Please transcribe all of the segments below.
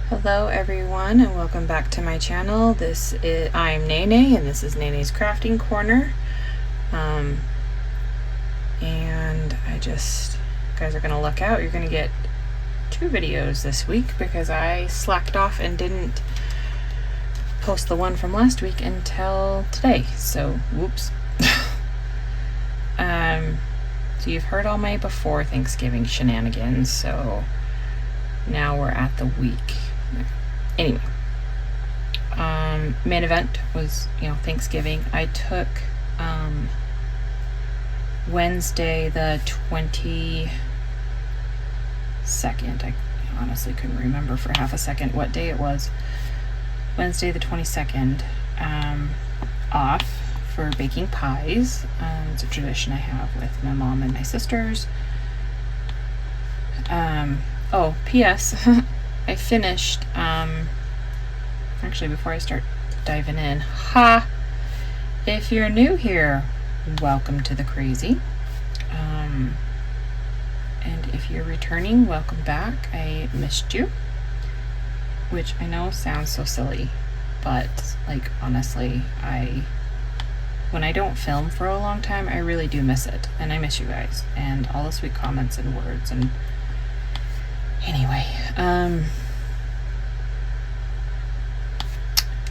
Hello everyone and welcome back to my channel. I'm Nene and this is Nene's Crafting Corner. And guys are gonna look out. You're gonna get 2 videos this week because I slacked off and didn't post the one from last week until today. So whoops. So you've heard all my before Thanksgiving shenanigans, so now we're at the week. Anyway, main event was, Thanksgiving. I took Wednesday the 22nd. I honestly couldn't remember for half a second what day it was. Wednesday the 22nd off for baking pies. It's a tradition I have with my mom and my sisters. P.S. I finished, actually before I start diving in, if you're new here, welcome to the crazy. And if you're returning, welcome back. I missed you, which I know sounds so silly, but honestly, when I don't film for a long time, I really do miss it, and I miss you guys, and all the sweet comments and words, and anyway,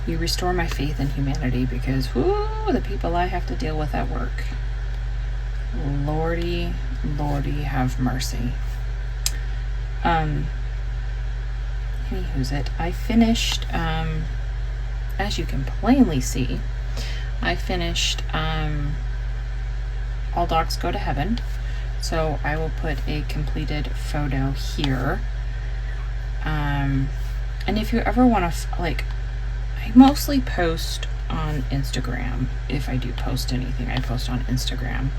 you restore my faith in humanity because, the people I have to deal with at work. Lordy have mercy. Anywho's it. I finished, as you can plainly see, I finished, All Dogs Go to Heaven. So I will put a completed photo here. And if you ever want to, I mostly post on Instagram. If I do post anything, I post on Instagram.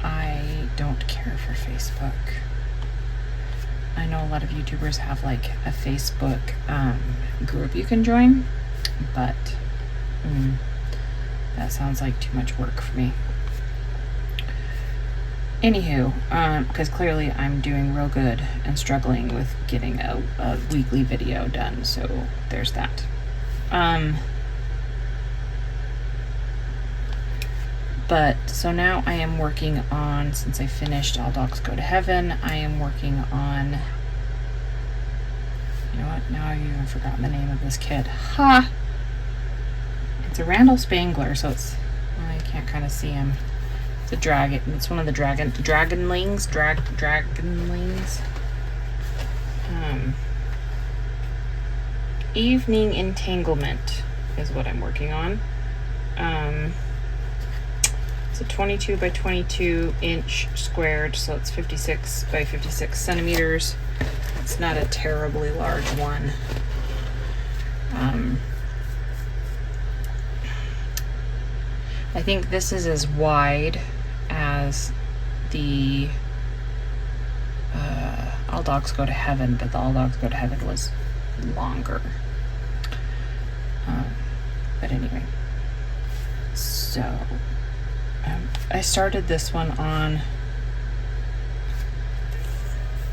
I don't care for Facebook. I know a lot of YouTubers have a Facebook group you can join, but that sounds like too much work for me. Anywho, because clearly I'm doing real good and struggling with getting a weekly video done, so there's that. But so now I am working on, since I finished All Dogs Go to Heaven, I am working on, you know what, now I've even forgotten the name of this kid. It's a Randall Spangler, so I can't kind of see him. It's a dragon. It's one of the dragonlings. Evening Entanglement is what I'm working on. It's a 22 by 22 inch squared, so it's 56 by 56 centimeters. It's not a terribly large one. I think this is as wide as the All Dogs Go to Heaven, but the All Dogs Go to Heaven was longer. But anyway, so I started this one on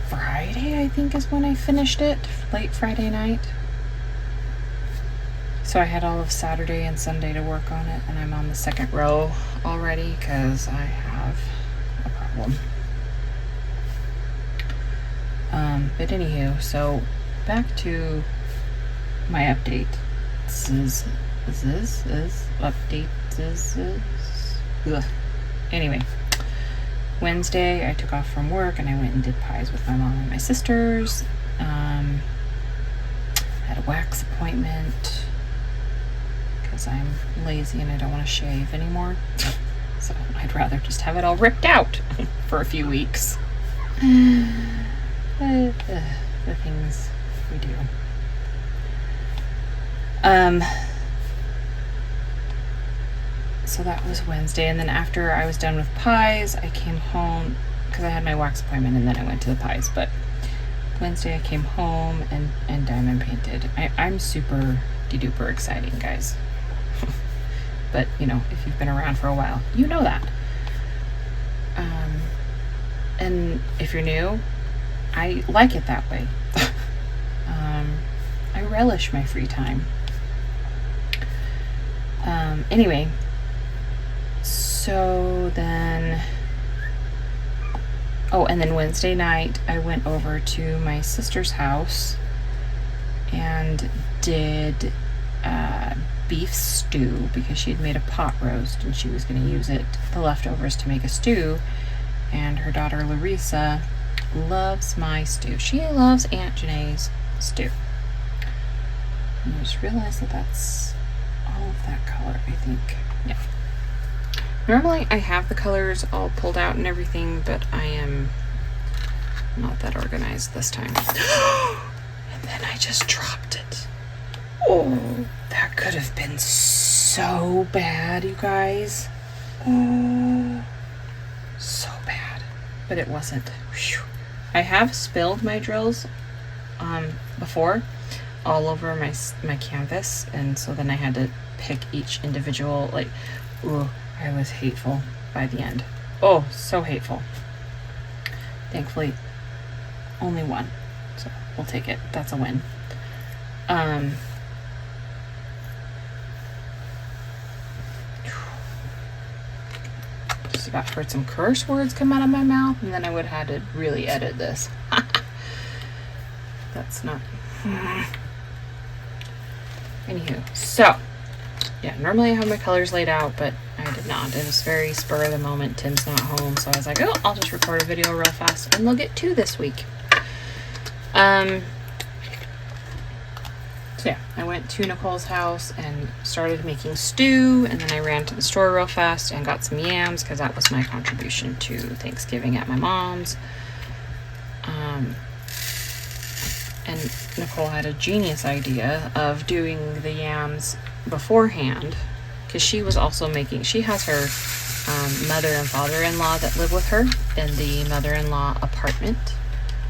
Friday, I think is when I finished it, late Friday night. So I had all of Saturday and Sunday to work on it, and I'm on the second row already because I have a problem. But anywho, so back to my update. Anyway, Wednesday I took off from work and I went and did pies with my mom and my sisters. Had a wax appointment because I'm lazy and I don't want to shave anymore. So I'd rather just have it all ripped out for a few weeks. The things we do. So that was Wednesday, and then after I was done with pies, I came home because I had my wax appointment and then I went to the pies. But Wednesday I came home and diamond painted. I'm super de-duper exciting, guys. But if you've been around for a while, you know that. And if you're new, I like it that way. I relish my free time. Anyway, so then, and then Wednesday night I went over to my sister's house and did beef stew, because she had made a pot roast and she was going to use the leftovers to make a stew. And her daughter Larissa loves my stew. She loves Aunt Janae's stew. And I just realized that that's all of that color, I think. Yeah. Normally I have the colors all pulled out and everything, but I am not that organized this time. And then I just dropped it. Oh, that could have been so bad, you guys. Oh, so bad. But it wasn't. Whew. I have spilled my drills before all over my canvas, and so then I had to pick each individual, like, ooh, I was hateful by the end. Oh, so hateful. Thankfully, only one, so we'll take it. That's a win. Just about heard some curse words come out of my mouth, and then I would have had to really edit this. That's not... Anywho, so, yeah, normally I have my colors laid out, but I did not. It was very spur of the moment. Tim's not home, so I was like, oh, I'll just record a video real fast, and we'll get to this week. So yeah, I went to Nicole's house and started making stew, and then I ran to the store real fast and got some yams, because that was my contribution to Thanksgiving at my mom's. And Nicole had a genius idea of doing the yams beforehand, because she was also she has her mother and father-in-law that live with her in the mother-in-law apartment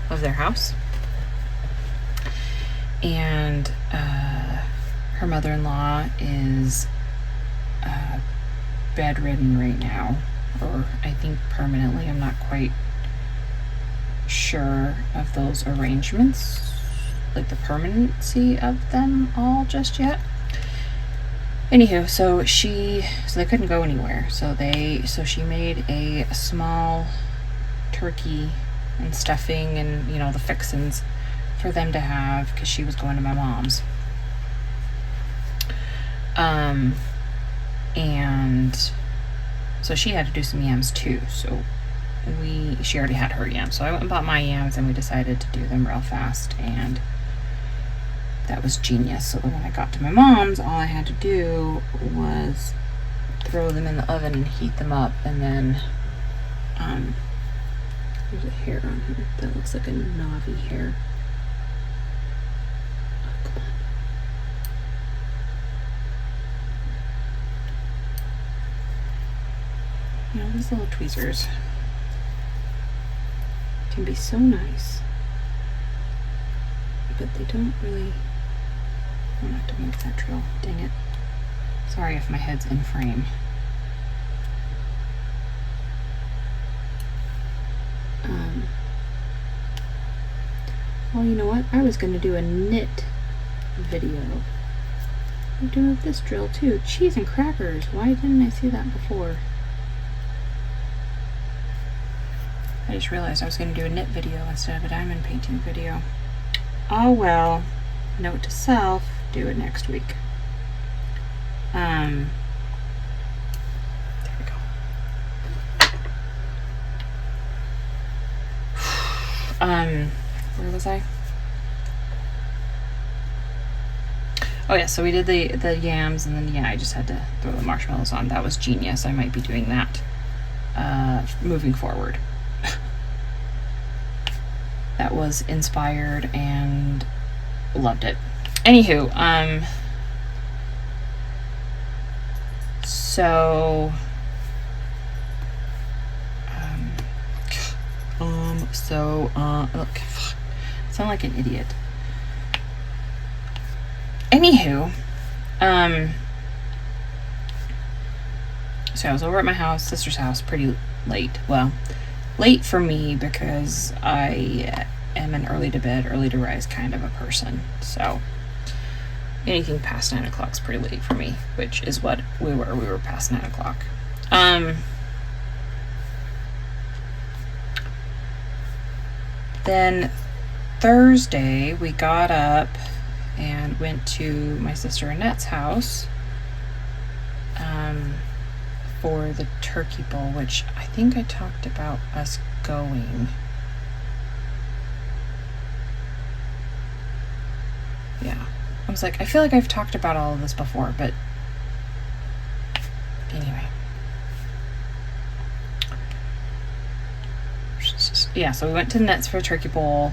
of their house. And her mother-in-law is bedridden right now, or I think permanently. I'm not quite sure of those arrangements, like the permanency of them all just yet. Anywho, so they couldn't go anywhere. So she made a small turkey and stuffing and, the fixins for them to have, because she was going to my mom's. And so she had to do some yams too. So she already had her yams. So I went and bought my yams, and we decided to do them real fast, and that was genius. So that when I got to my mom's, all I had to do was throw them in the oven and heat them up, and then there's a hair on here that looks like a Navi hair. Oh, come on. These little tweezers can be so nice, but they don't really... I don't have to move that drill. Dang it. Sorry if my head's in frame. Well, you know what? I was going to do a knit video. I'm doing with this drill too. Cheese and crackers. Why didn't I see that before? I just realized I was going to do a knit video instead of a diamond painting video. Oh well. Note to self, do it next week. There we go. Where was I? Oh yeah, so we did the yams, and then I just had to throw the marshmallows on. That was genius. I might be doing that moving forward. That was inspired and loved it. Anywho, look, sound like an idiot. Anywho, so I was over at my sister's house, pretty late. Well, late for me because I am an early to bed, early to rise kind of a person. So anything past 9 o'clock is pretty late for me, which is what we were. We were past 9 o'clock. Then Thursday, we got up and went to my sister Annette's house for the turkey bowl, which I think I talked about us going. Yeah. I was like, I feel like I've talked about all of this before, but anyway. Yeah, so we went to Nets for a turkey bowl.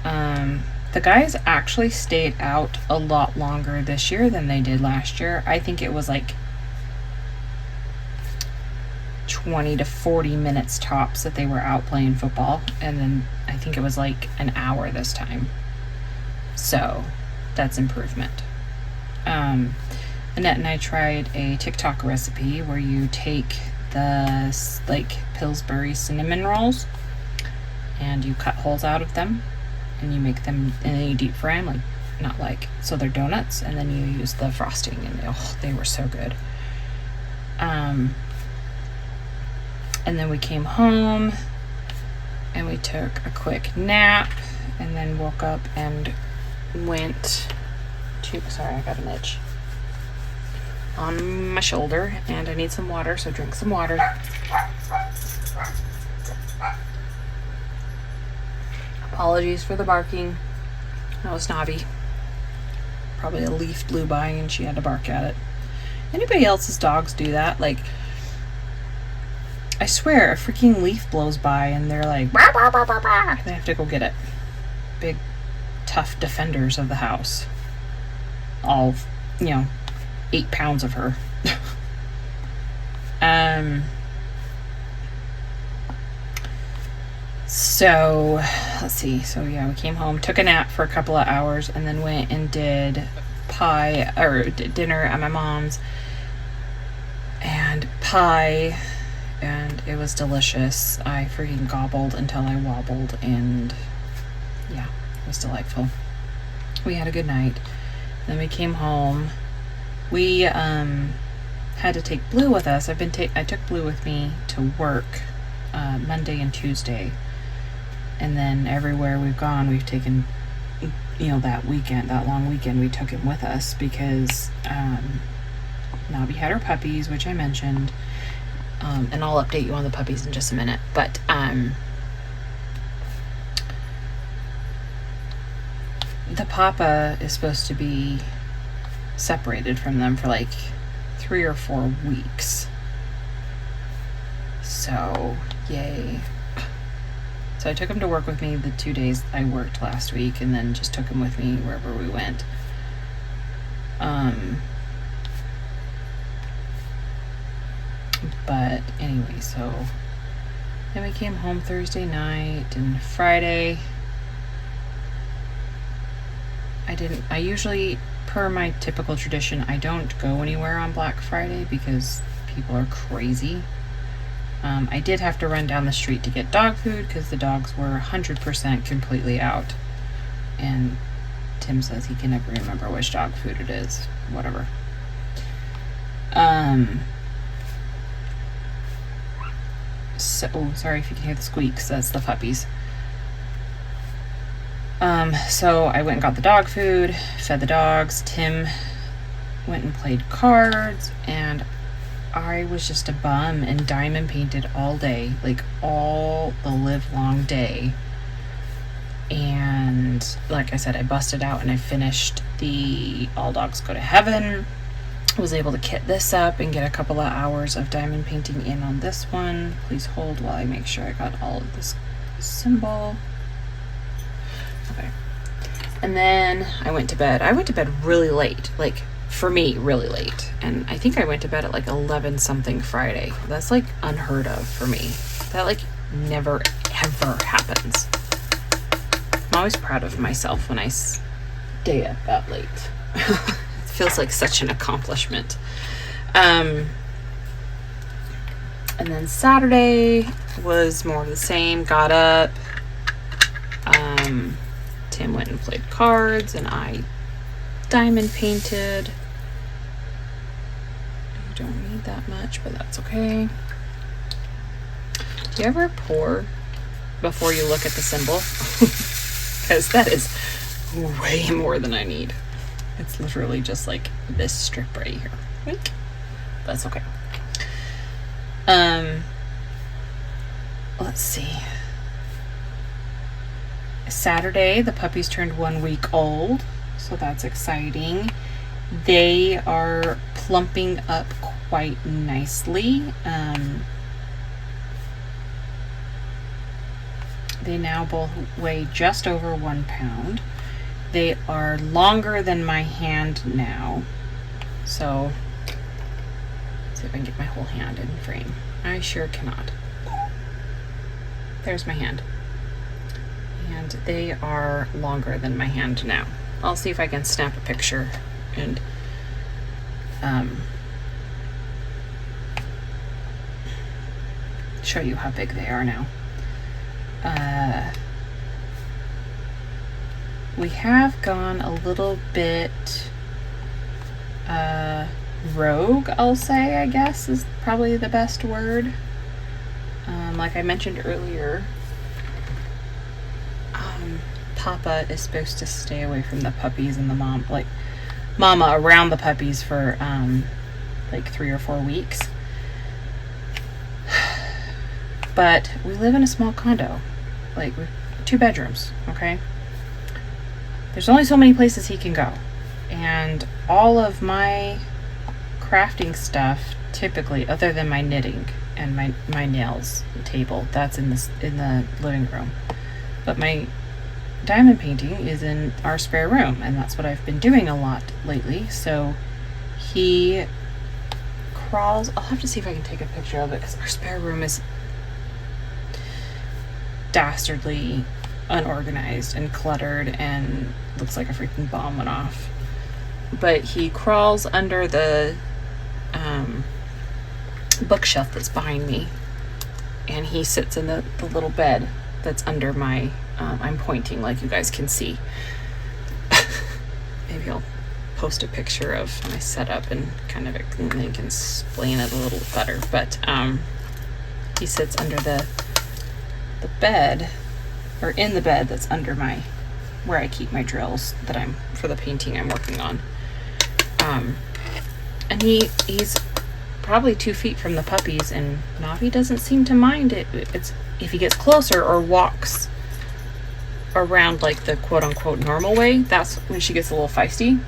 The guys actually stayed out a lot longer this year than they did last year. I think it was like 20 to 40 minutes tops that they were out playing football. And then I think it was like an hour this time. So that's improvement. Annette and I tried a TikTok recipe where you take the like Pillsbury cinnamon rolls and you cut holes out of them and you make them, and then you deep fry them, like, not like, so they're donuts, and then you use the frosting, and they were so good. And then we came home and we took a quick nap and then woke up and went to, sorry, I got an itch on my shoulder and I need some water, so drink some water. Apologies for the barking. That was Snobby. Probably a leaf blew by and she had to bark at it. Anybody else's dogs do that? Like, I swear, a freaking leaf blows by and they're like, bah, bah, bah, bah, bah. They have to go get it. Big, tough defenders of the house. All, 8 pounds of her. So, let's see. So, yeah, we came home, took a nap for a couple of hours, and then went and did dinner at my mom's. And pie, and it was delicious. I freaking gobbled until I wobbled, and yeah, it was delightful. We had a good night. Then we came home. We had to take Blue with us. I took Blue with me to work Monday and Tuesday. And then everywhere we've gone, we've taken, that long weekend, we took him with us because Nobby had her puppies, which I mentioned. And I'll update you on the puppies in just a minute. But the papa is supposed to be separated from them for like 3 or 4 weeks. So, yay. So I took him to work with me the 2 days I worked last week, and then just took him with me wherever we went. But anyway, so then we came home Thursday night, and Friday I usually, per my typical tradition, I don't go anywhere on Black Friday because people are crazy. I did have to run down the street to get dog food because the dogs were 100% completely out. And Tim says he can never remember which dog food it is. Whatever. So, sorry if you can hear the squeaks. That's the puppies. So I went and got the dog food, fed the dogs. Tim went and played cards, and I was just a bum and diamond painted all day, like all the live long day. And like I said, I busted out and I finished the All Dogs Go to Heaven. I was able to kit this up and get a couple of hours of diamond painting in on this one. Please hold while I make sure I got all of this symbol. Okay. And then I went to bed. I went to bed really late, like for me, really late. And I think I went to bed at like 11 something Friday. That's like unheard of for me. That like never ever happens. I'm always proud of myself when I stay up that late. It feels like such an accomplishment. And then Saturday was more of the same. Got up. Tim went and played cards, and I diamond painted. You don't need that much, but that's okay. Do you ever pour before you look at the symbol? Because that is way more than I need. It's literally just like this strip right here. Wink. That's okay. Let's see. Saturday, the puppies turned 1 week old, so that's exciting. They are plumping up quite nicely. They now both weigh just over 1 pound. They are longer than my hand now. So, let's see if I can get my whole hand in frame. I sure cannot. There's my hand. And they are longer than my hand now. I'll see if I can snap a picture and show you how big they are now. We have gone a little bit rogue, I'll say, I guess is probably the best word. Like I mentioned earlier, Papa is supposed to stay away from the puppies and the mama around the puppies for like 3 or 4 weeks. But we live in a small condo, like with 2 bedrooms, okay? There's only so many places he can go. And all of my crafting stuff, typically, other than my knitting and my nails table, that's in the living room. But my diamond painting is in our spare room, and that's what I've been doing a lot lately. So he crawls. I'll have to see if I can take a picture of it, because our spare room is dastardly unorganized and cluttered and looks like a freaking bomb went off. But he crawls under the bookshelf that's behind me, and he sits in the little bed that's under my I'm pointing like you guys can see. Maybe I'll post a picture of my setup and kind of and they can explain it a little better. But he sits under the bed, or in the bed that's under where I keep my drills that I'm for the painting I'm working on. And he's probably 2 feet from the puppies, and Navi doesn't seem to mind it. It's if he gets closer or walks around like the quote unquote normal way, that's when she gets a little feisty.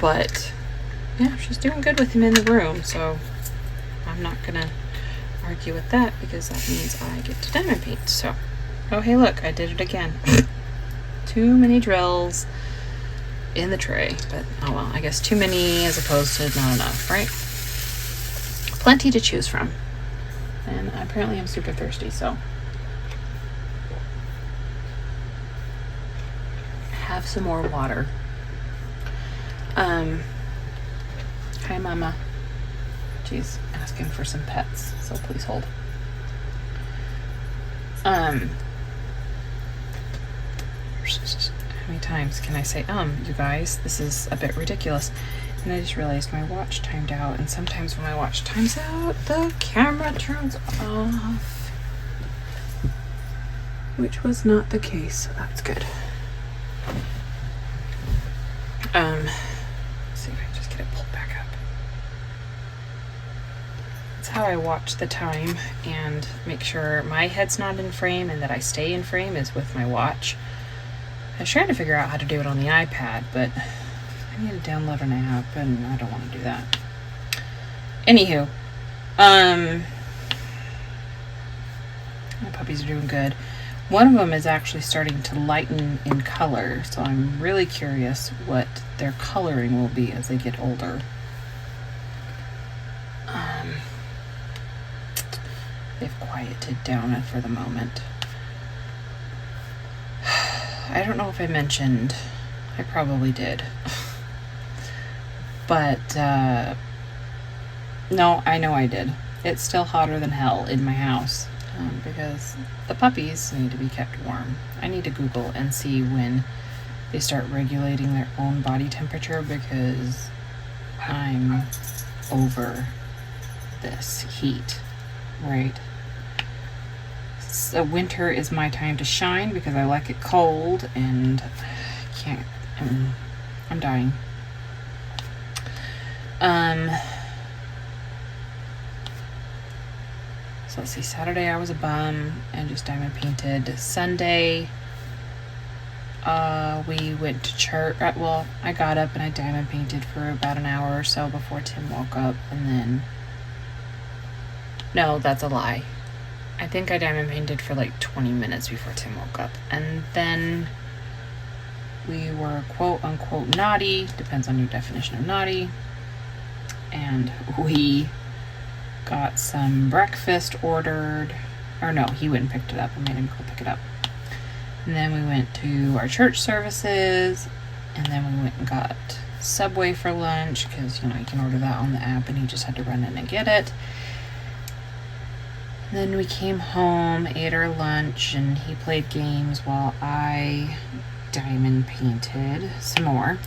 But yeah, she's doing good with him in the room, so I'm not gonna argue with that, because that means I get to diamond paint. So, oh hey look, I did it again. Too many drills in the tray, but oh well, I guess too many as opposed to not enough, right? Plenty to choose from. And apparently I'm super thirsty, so have some more water. Hi Mama. She's asking for some pets, so please hold. How many times can I say, you guys, this is a bit ridiculous. And I just realized my watch timed out, and sometimes when my watch times out, the camera turns off. Which was not the case, so that's good. Let's see if I can just get it pulled back up. That's how I watch the time and make sure my head's not in frame and that I stay in frame, is with my watch. I was trying to figure out how to do it on the iPad, but I need to download an app and I don't want to do that. Anywho, my puppies are doing good. One of them is actually starting to lighten in color, so I'm really curious what their coloring will be as they get older. They've quieted down for the moment. I don't know if I mentioned, I probably did. But, no, I know I did. It's still hotter than hell in my house. because the puppies need to be kept warm. I need to Google and see when they start regulating their own body temperature, because I'm over this heat, right? So winter is my time to shine because I like it cold, and can't. I'm dying. So let's see. Saturday I was a bum and just diamond painted. Sunday, we went to church. Well, I got up and I diamond painted for about an hour or so before Tim woke up, and then. No, that's a lie. I think I diamond painted for like 20 minutes before Tim woke up. And then we were quote unquote naughty, depends on your definition of naughty. And we got some breakfast ordered. Or no, he went and picked it up. I made him go pick it up. And then we went to our church services. And then we went and got Subway for lunch, because, you can order that on the app, and he just had to run in and get it. Then we came home, ate our lunch, and he played games while I diamond painted some more.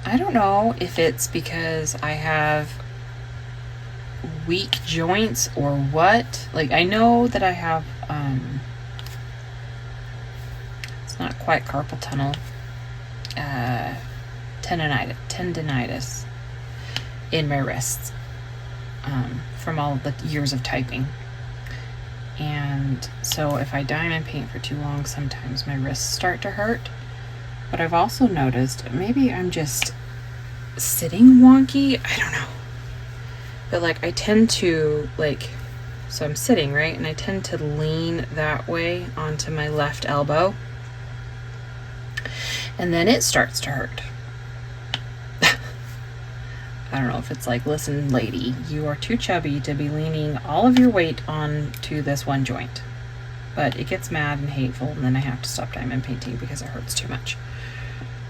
I don't know if it's because I have weak joints or what. Like, I know that I have, it's not quite carpal tunnel, tendinitis in my wrists. From all of the years of typing. And so if I diamond paint for too long, sometimes my wrists start to hurt. But I've also noticed, maybe I'm just sitting wonky, I don't know. But like, I tend to, so I'm sitting, right? And I tend to lean that way onto my left elbow. And then it starts to hurt. I don't know if it's like, listen, lady, you are too chubby to be leaning all of your weight onto this one joint. But it gets mad and hateful, and then I have to stop diamond painting because it hurts too much.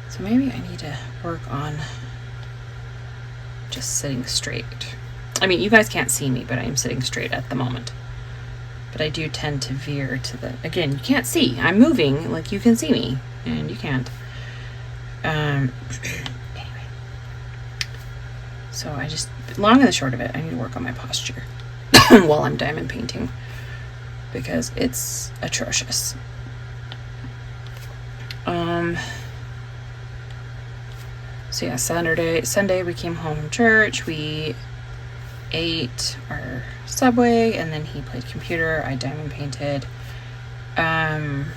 So maybe I need to work on just sitting straight. I mean, you guys can't see me, but I am sitting straight at the moment. But I do tend to veer to the... Again, you can't see. I'm moving like you can see me, and you can't. So I just, long and the short of it, I need to work on my posture while I'm diamond painting, because it's atrocious. So yeah, Sunday we came home from church, we ate our Subway, and then he played computer, I diamond painted. I've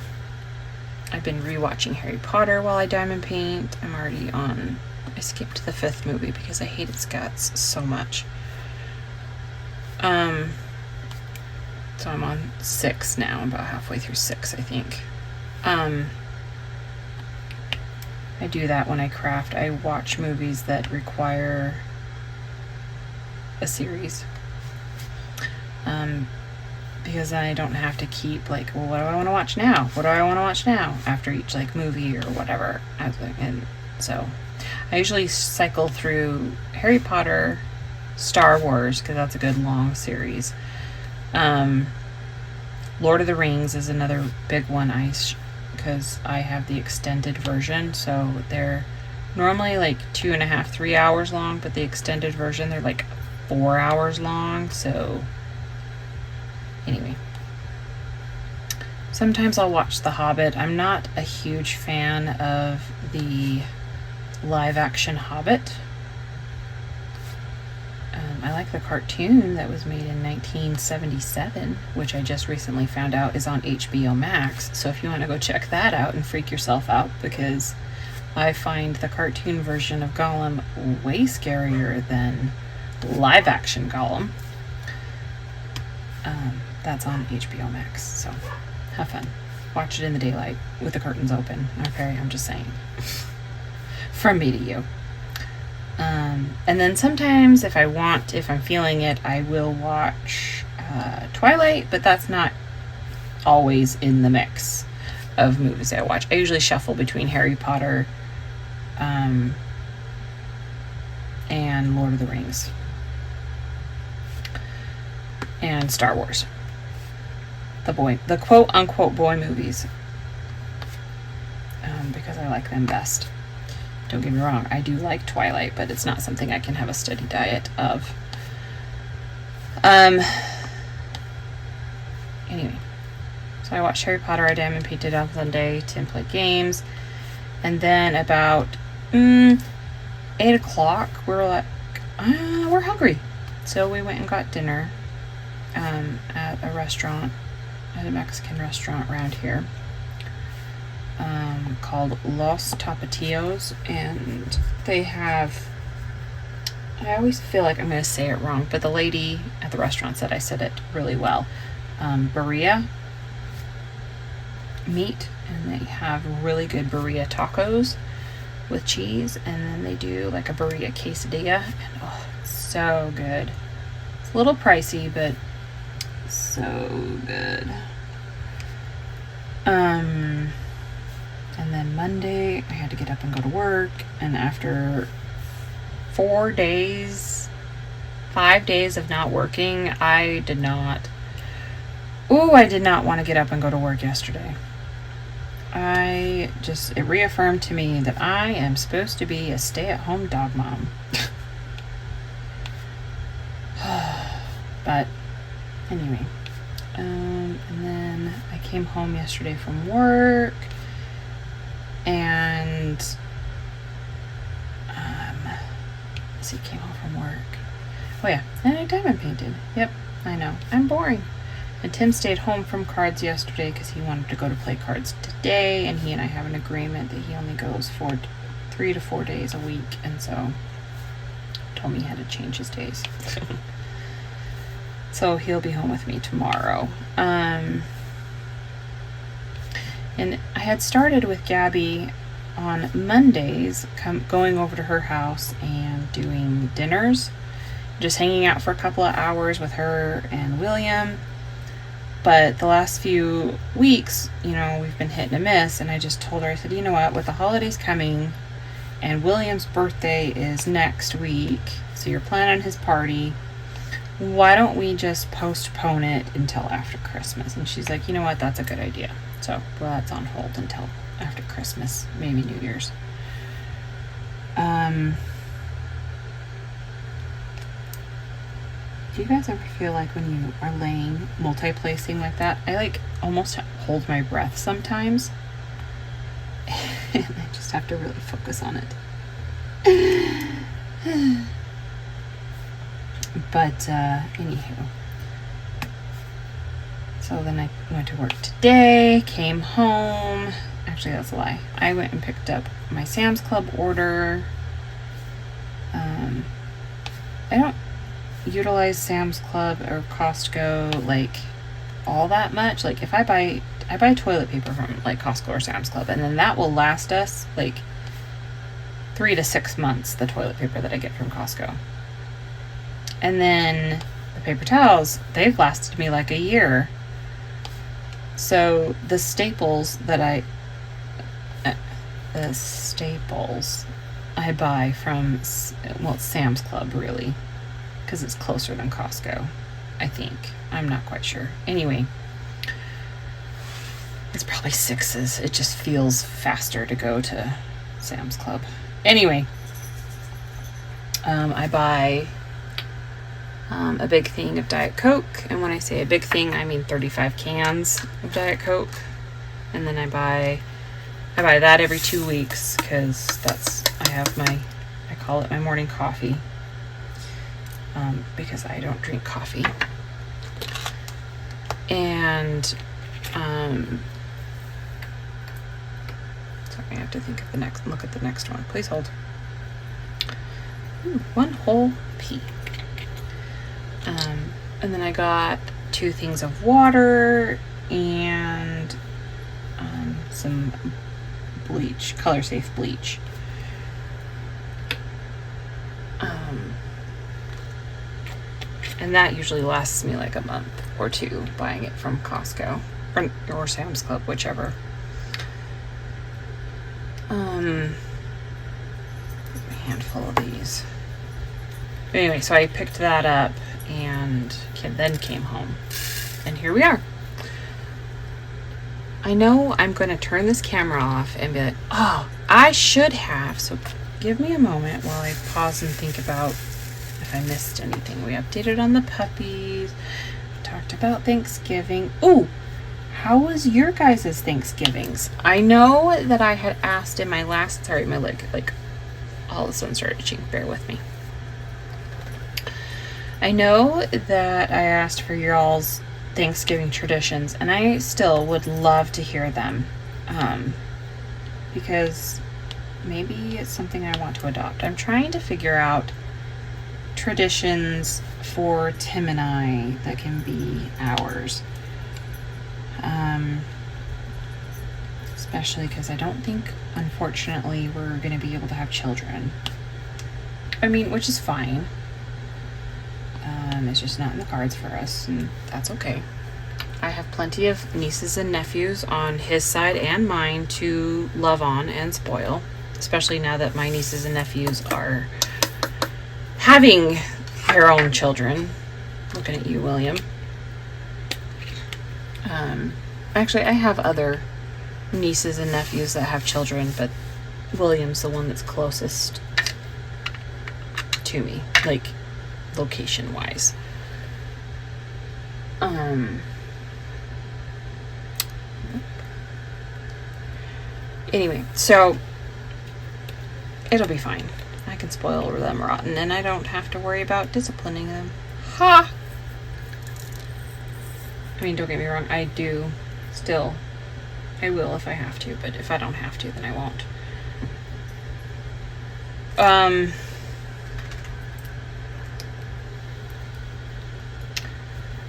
been rewatching Harry Potter while I diamond paint. I skipped the 5th movie because I hate its guts so much. So I'm on 6 now. I'm about halfway through 6, I think. I do that when I craft. I watch movies that require a series. Because I don't have to keep what do I want to watch now? What do I want to watch now? After each movie or whatever. And so I usually cycle through Harry Potter, Star Wars, because that's a good long series. Lord of the Rings is another big one, because I have the extended version, so they're normally 2.5, 3 hours long, but the extended version, they're 4 hours long, so anyway. Sometimes I'll watch The Hobbit. I'm not a huge fan of the live action Hobbit. I like the cartoon that was made in 1977, which I just recently found out is on HBO Max. So if you want to go check that out and freak yourself out, because I find the cartoon version of Gollum way scarier than live action Gollum. That's on HBO Max, so have fun. Watch it in the daylight with the curtains open. Okay, I'm just saying. From me to you. And then sometimes if I'm feeling it, I will watch Twilight, but that's not always in the mix of movies I watch. I usually shuffle between Harry Potter and Lord of the Rings. and Star Wars. The quote-unquote boy movies. Because I like them best. Don't get me wrong, I do like Twilight, but it's not something I can have a steady diet of. Anyway, so I watched Harry Potter. I diamond painted on Sunday, Tim played games, and then about 8 o'clock, we were like, we're hungry, so we went and got dinner at a restaurant, at a Mexican restaurant around here, called Los Tapatios, and they have, I always feel like I'm going to say it wrong, but the lady at the restaurant said I said it really well. Birria meat, and they have really good birria tacos with cheese, and then they do like a birria quesadilla, and oh, it's so good. It's a little pricey, but so good. And then Monday I had to get up and go to work, and after 5 days of not working, I did not want to get up and go to work yesterday. It reaffirmed to me that I am supposed to be a stay-at-home dog mom. But anyway, and then I came home yesterday from work, and came home from work. Oh yeah, and I diamond painted. Yep, I know, I'm boring. And Tim stayed home from cards yesterday because he wanted to go to play cards today, and he and I have an agreement that he only goes for 3 to 4 days a week, and so told me he had to change his days. So he'll be home with me tomorrow. And I had started with Gabby on Mondays, going over to her house and doing dinners, just hanging out for a couple of hours with her and William. But the last few weeks, we've been hit and miss, and I just told her, I said, you know what, with the holidays coming, and William's birthday is next week, so you're planning his party, why don't we just postpone it until after Christmas? And she's like, you know what, that's a good idea. So, well, that's on hold until after Christmas, maybe New Year's. Do you guys ever feel like when you are laying, multi-placing like that, I almost hold my breath sometimes, and I just have to really focus on it. But anywho, so then I went to work today, came home. Actually, that's a lie. I went and picked up my Sam's Club order. I don't utilize Sam's Club or Costco all that much. If I buy toilet paper from Costco or Sam's Club, and then that will last us 3 to 6 months, the toilet paper that I get from Costco. And then the paper towels, they've lasted me a year. So the staples that I buy from, it's Sam's Club really, because it's closer than Costco, I think. I'm not quite sure. Anyway, it's probably 6s. It just feels faster to go to Sam's Club. Anyway, I buy a big thing of Diet Coke, and when I say a big thing, I mean 35 cans of Diet Coke, and then I buy that every 2 weeks, because I call it my morning coffee, because I don't drink coffee. And sorry, I have to look at the next one. Please hold. One whole pea. And then I got 2 things of water and some bleach, Color Safe bleach. And that usually lasts me a month or 2, buying it from Costco or Sam's Club, whichever. A handful of these. But anyway, so I picked that up, and and then came home. And here we are. I know I'm going to turn this camera off and be like, oh, I should have. So give me a moment while I pause and think about if I missed anything. We updated on the puppies. Talked about Thanksgiving. Ooh, how was your guys' Thanksgivings? I know that I had asked in my last, sorry, my leg, like, all of a sudden started itching. Bear with me. I know that I asked for your all's Thanksgiving traditions, and I still would love to hear them, because maybe it's something I want to adopt. I'm trying to figure out traditions for Tim and I that can be ours, especially because I don't think, unfortunately, we're going to be able to have children. I mean, which is fine. It's just not in the cards for us, and that's okay. I have plenty of nieces and nephews on his side and mine to love on and spoil, especially now that my nieces and nephews are having their own children. Looking at you, William. Actually, I have other nieces and nephews that have children, but William's the one that's closest to me, like location wise. Anyway, so it'll be fine. I can spoil them rotten, and I don't have to worry about disciplining them. Ha! I mean, don't get me wrong, I do still. I will if I have to, but if I don't have to, then I won't.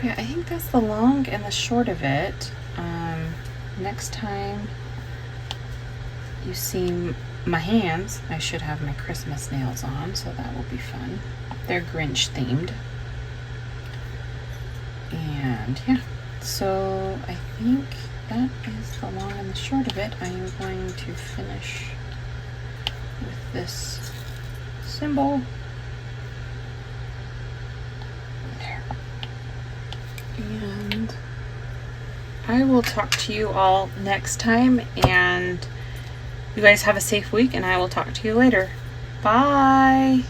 Yeah, I think that's the long and the short of it. Next time you see my hands, I should have my Christmas nails on, so that will be fun. They're Grinch themed. And yeah, so I think that is the long and the short of it. I am going to finish with this symbol. There. And I will talk to you all next time, and you guys have a safe week, and I will talk to you later. Bye.